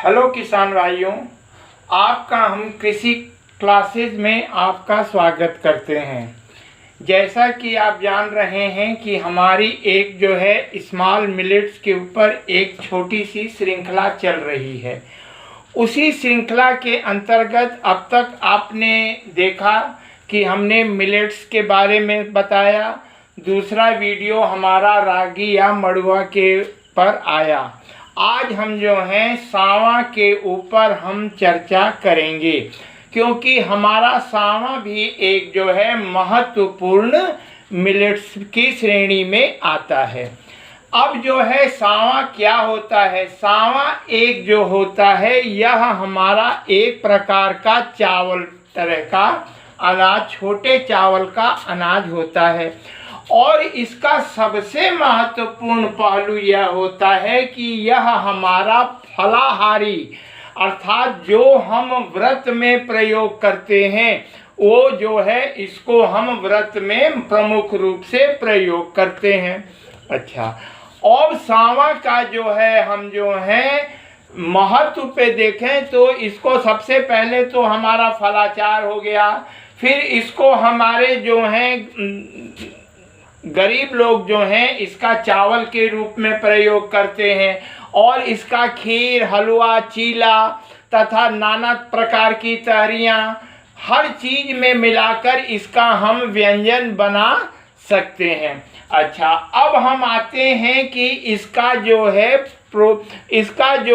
Hello किसान भाइयों, आपका हम कृषि क्लासेज में आपका स्वागत करते हैं। जैसा कि आप जान रहे हैं कि हमारी एक जो है स्मॉल मिलेट्स के ऊपर एक छोटी सी श्रृंखला चल रही है। उसी श्रृंखला के अंतर्गत अब तक आपने देखा कि हमने मिलेट्स के बारे में बताया। दूसरा वीडियो हमारा रागी या मड़ुआ के पर आया। आज हम जो हैं सावा के ऊपर हम चर्चा करेंगे, क्योंकि हमारा सावा भी एक जो है महत्वपूर्ण मिलेट्स की श्रेणी में आता है। अब जो है सावा क्या होता है? सावा एक जो होता है यह हमारा एक प्रकार का चावल तरह का अनाज, छोटे चावल का अनाज होता है। और इसका सबसे महत्वपूर्ण पहलू यह होता है कि यह हमारा फलाहारी अर्थात जो हम व्रत में प्रयोग करते हैं वो जो है इसको हम व्रत में प्रमुख रूप से प्रयोग करते हैं। अच्छा, और सावा का जो है हम जो है महत्व पे देखें तो इसको सबसे पहले तो हमारा फलाचार हो गया, फिर इसको हमारे जो हैं गरीब लोग जो हैं इसका चावल के रूप में प्रयोग करते हैं और इसका खीर, हलवा, चीला तथा नाना प्रकार की तहरियाँ हर चीज़ में मिलाकर इसका हम व्यंजन बना सकते हैं। अच्छा, अब हम आते हैं कि इसका जो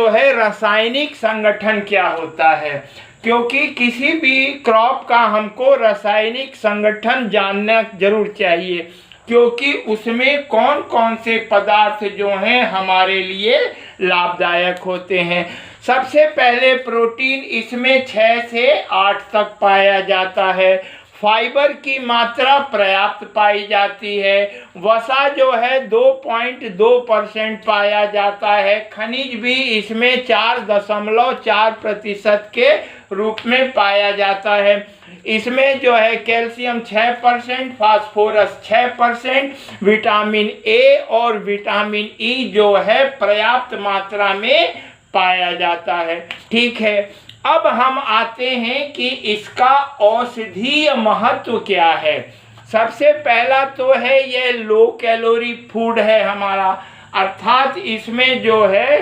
है रासायनिक संगठन क्या होता है, क्योंकि किसी भी क्रॉप का हमको रासायनिक संगठन जानना जरूर चाहिए, क्योंकि उसमें कौन कौन से पदार्थ जो हैं हमारे लिए लाभदायक होते हैं। सबसे पहले प्रोटीन इसमें 6 से 8 तक पाया जाता है। फाइबर की मात्रा पर्याप्त पाई जाती है। वसा जो है 2.2% पाया जाता है। खनिज भी इसमें 4.4% के रूप में पाया जाता है। इसमें जो है कैल्शियम 6%, फास्फोरस 6%, विटामिन ए और विटामिन ई जो है पर्याप्त मात्रा में पाया जाता है। ठीक है, अब हम आते हैं कि इसका औषधीय महत्व क्या है। सबसे पहला तो है यह लो कैलोरी फूड है हमारा, अर्थात इसमें जो है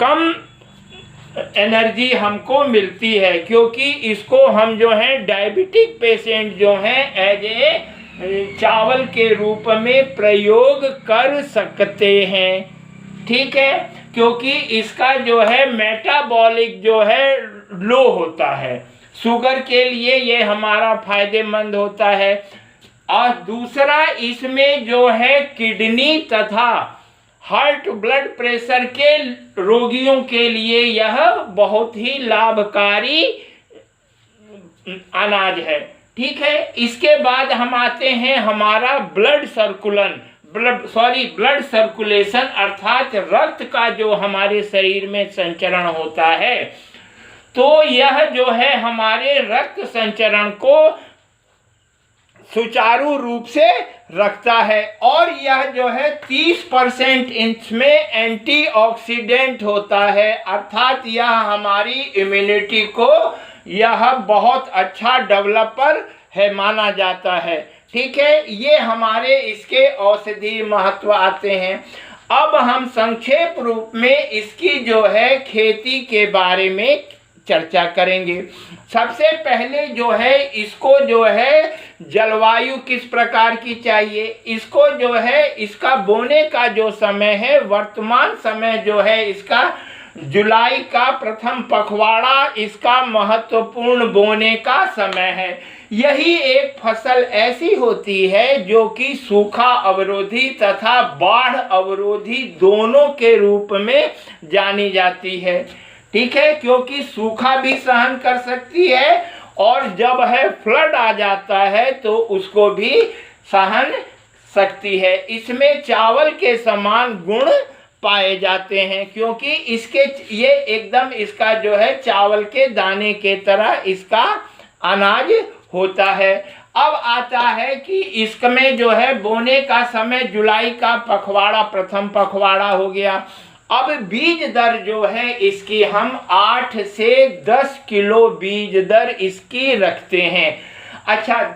कम एनर्जी हमको मिलती है, क्योंकि इसको हम जो है डायबिटिक पेशेंट जो हैं एज ए चावल के रूप में प्रयोग कर सकते हैं। ठीक है, क्योंकि इसका जो है मेटाबॉलिक जो है लो होता है, शुगर के लिए ये हमारा फायदेमंद होता है। और दूसरा इसमें जो है किडनी तथा हार्ट ब्लड प्रेशर के रोगियों के लिए यह बहुत ही लाभकारी अनाज है। ठीक है, इसके बाद हम आते हैं हमारा ब्लड सर्कुलेशन अर्थात रक्त का जो हमारे शरीर में संचरण होता है, तो यह जो है हमारे रक्त संचरण को सुचारू रूप से रखता है। और यह जो है 30% इसमें एंटीऑक्सीडेंट होता है, अर्थात यह हमारी इम्यूनिटी को यह बहुत अच्छा डेवलपर है माना जाता है। ठीक है, ये हमारे इसके औषधीय महत्व आते हैं। अब हम संक्षेप रूप में इसकी जो है खेती के बारे में चर्चा करेंगे। सबसे पहले जो है इसको जो है जलवायु किस प्रकार की चाहिए, इसको जो है इसका बोने का जो समय है, वर्तमान समय जो है इसका जुलाई का प्रथम पखवाड़ा इसका महत्वपूर्ण बोने का समय है। यही एक फसल ऐसी होती है जो कि सूखा अवरोधी तथा बाढ़ अवरोधी दोनों के रूप में जानी जाती है। ठीक है, क्योंकि सूखा भी सहन कर सकती है और जब है फ्लड आ जाता है तो उसको भी सहन सकती है। इसमें चावल के समान गुण पाए जाते हैं, क्योंकि ये एकदम इसका जो है चावल के दाने के तरह इसका अनाज होता है। अब आता है कि इसमें जो है बोने का समय जुलाई का पखवाड़ा प्रथम पखवाड़ा हो गया। अब बीज दर जो है इसकी हम 8 से 10 किलो बीज दर इसकी रखते हैं। अच्छा,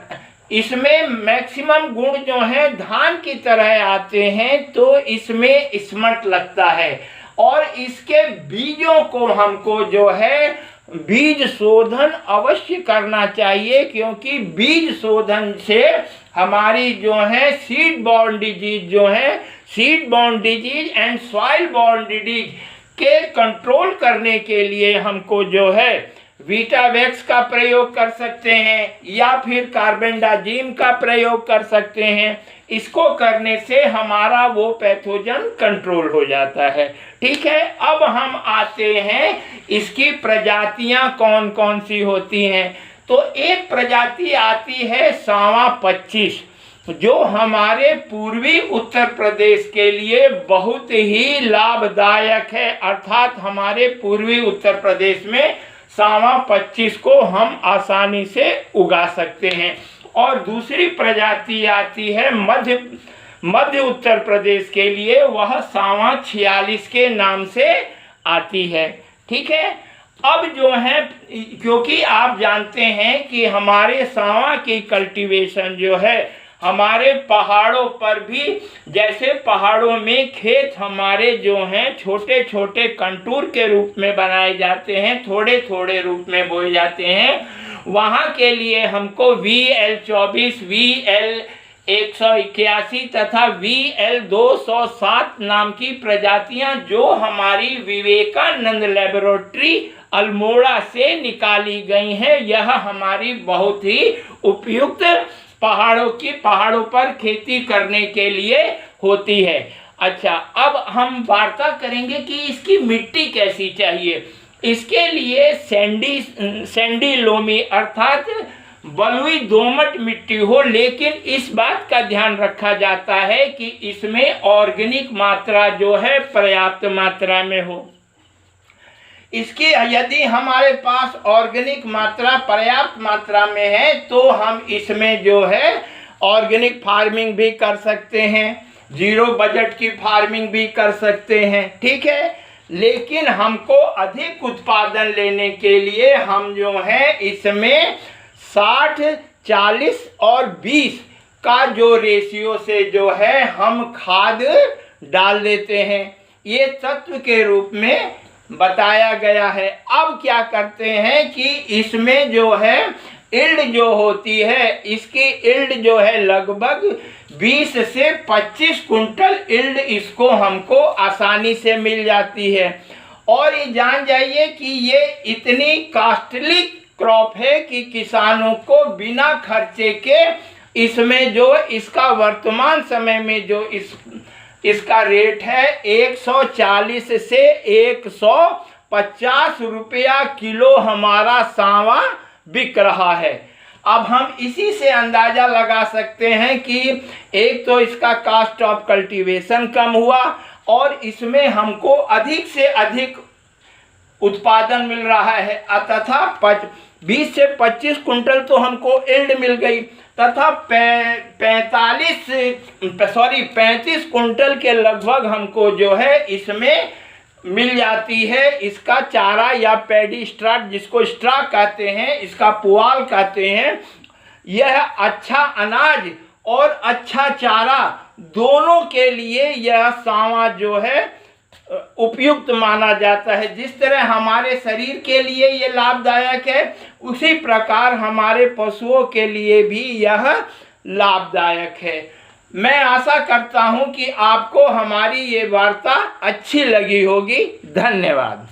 इसमें मैक्सिमम गुण जो है धान की तरह आते हैं, तो इसमें स्मट लगता है। और इसके बीजों को हमको जो है बीज शोधन अवश्य करना चाहिए, क्योंकि बीज शोधन से हमारी जो है सीड बॉर्न डिजीज जो है, seed borne disease and soil borne disease के कंट्रोल करने के लिए हमको जो है वीटावैक्स का प्रयोग कर सकते हैं या फिर कार्बेंडाजिम का प्रयोग कर सकते हैं। इसको करने से हमारा वो पैथोजन कंट्रोल हो जाता है। ठीक है, अब हम आते हैं इसकी प्रजातियां कौन कौन सी होती हैं। तो एक प्रजाति आती है सांवा 25, जो हमारे पूर्वी उत्तर प्रदेश के लिए बहुत ही लाभदायक है। अर्थात हमारे पूर्वी उत्तर प्रदेश में सांवा 25 को हम आसानी से उगा सकते हैं। और दूसरी प्रजाति आती है मध्य उत्तर प्रदेश के लिए, वह सांवा 46 के नाम से आती है। ठीक है, अब जो है, क्योंकि आप जानते हैं कि हमारे सांवा की कल्टीवेशन जो है हमारे पहाड़ों पर भी, जैसे पहाड़ों में खेत हमारे जो हैं छोटे छोटे कंटूर के रूप में बनाए जाते हैं, थोड़े थोड़े रूप में बोए जाते हैं, वहाँ के लिए हमको VL24, VL181 तथा VL207 नाम की प्रजातियां जो हमारी विवेकानंद लैबोरेटरी अल्मोड़ा से निकाली गई हैं, यह हमारी बहुत ही उपयुक्त पहाड़ों पर खेती करने के लिए होती है। अच्छा, अब हम वार्ता करेंगे कि इसकी मिट्टी कैसी चाहिए। इसके लिए सैंडी लोमी अर्थात बलुई दोमट मिट्टी हो, लेकिन इस बात का ध्यान रखा जाता है कि इसमें ऑर्गेनिक मात्रा जो है पर्याप्त मात्रा में हो। इसकी यदि हमारे पास ऑर्गेनिक मात्रा पर्याप्त मात्रा में है तो हम इसमें जो है ऑर्गेनिक फार्मिंग भी कर सकते हैं, जीरो बजट की फार्मिंग भी कर सकते हैं। ठीक है, लेकिन हमको अधिक उत्पादन लेने के लिए हम जो है इसमें 60, 40 और 20 का जो रेशियो से जो है हम खाद डाल देते हैं। ये तत्व के रूप में बताया गया है। अब क्या करते हैं कि इसमें जो है इल्ड जो होती है, इसकी इल्ड जो है लगभग 20 से 25 कुंटल इल्ड इसको हमको आसानी से मिल जाती है। और ये जान जाइए कि ये इतनी कॉस्टली क्रॉप है कि किसानों को बिना खर्चे के इसमें जो इसका वर्तमान समय में जो इसका रेट है 140 से 150 रुपया किलो हमारा सांवा बिक रहा है। अब हम इसी से अंदाज़ा लगा सकते हैं कि एक तो इसका कॉस्ट ऑफ कल्टीवेशन कम हुआ और इसमें हमको अधिक से अधिक उत्पादन मिल रहा है, तथा 20 से 25 कुंटल तो हमको इल्ड मिल गई, तथा 35 कुंटल के लगभग हमको जो है इसमें मिल जाती है इसका चारा या पैडी स्ट्रा, जिसको स्ट्रा कहते हैं, इसका पुआल कहते हैं। यह अच्छा अनाज और अच्छा चारा दोनों के लिए यह सांवा जो है उपयुक्त माना जाता है। जिस तरह हमारे शरीर के लिए ये लाभदायक है, उसी प्रकार हमारे पशुओं के लिए भी यह लाभदायक है। मैं आशा करता हूं कि आपको हमारी ये वार्ता अच्छी लगी होगी। धन्यवाद।